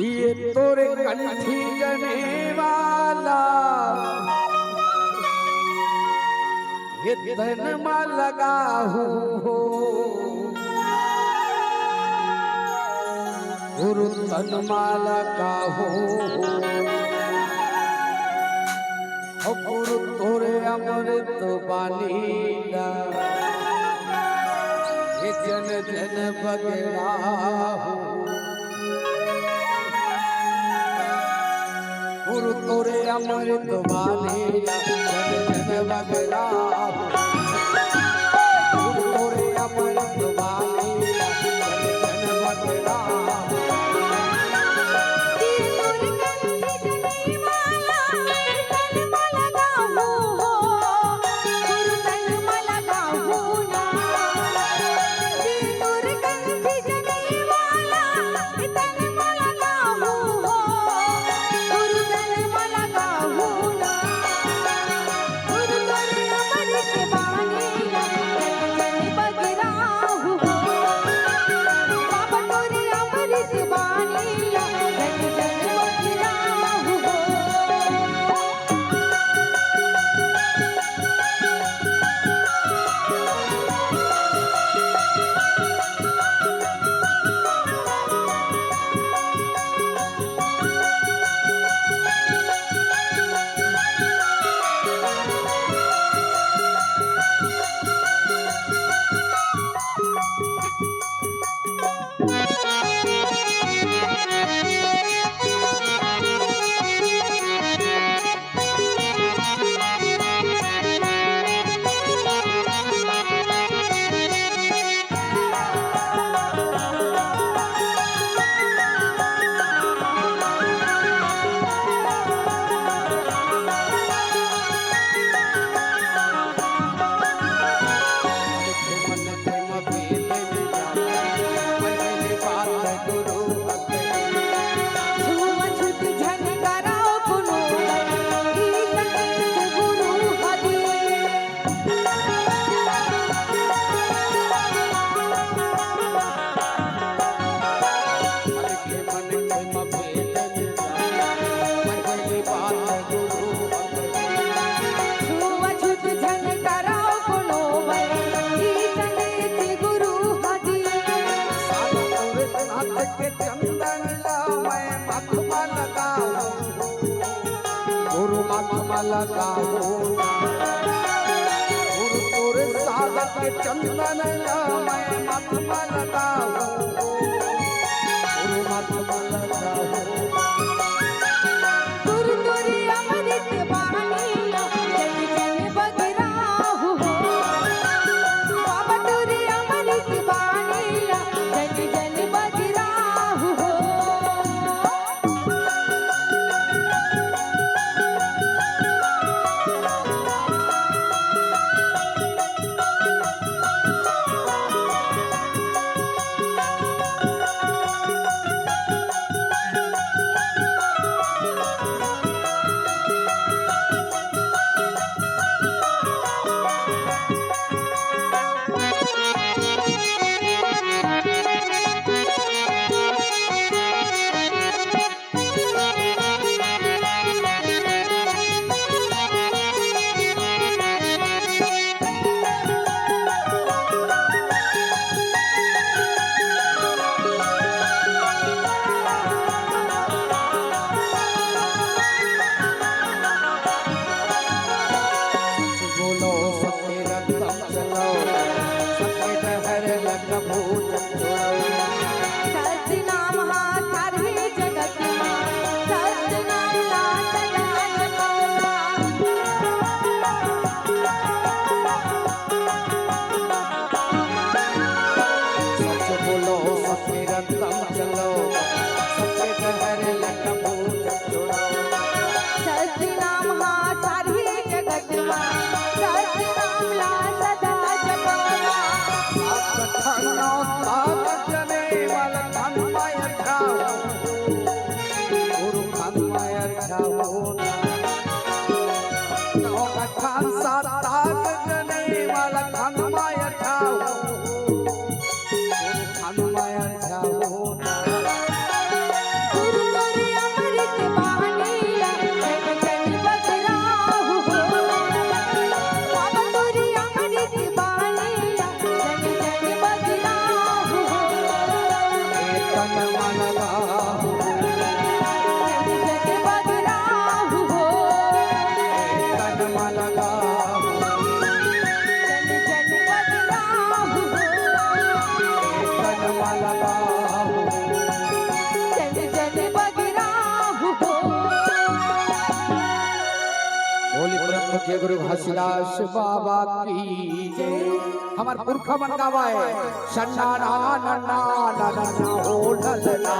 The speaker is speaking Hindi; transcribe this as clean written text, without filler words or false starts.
ये तोरे कंठी जने वाला ये धन में लगा हो गुरु तन में लगा हो गुरु तोरे अमृत बानीला ये जन जन बगड़ा हो गुरु तोरे अमृत बानीला जन जन बगड़ा हो गुरु तोरे अमृत बानीला जन जन बगड़ा हो लगा हो गुरु तोरे साधक चंदन मैं मत लगा हो गुरु मत लगा हो गुरु तोरे अमृत बानीला जन जन बगड़ा हो बाबा तोरे अमृत बानीला जन जन बगड़ा हो कनमा लगाओ जन जन बगराहु हो कनमा लगाओ जन जन बगराहु हो कनमा लगाओ जन जन बगराहु हो बोली परम पूज्य गुरु घासीदास बाबा की जय। हमार पुरखा मन गावा है सन्ना ना ना ना ना ना हो ललना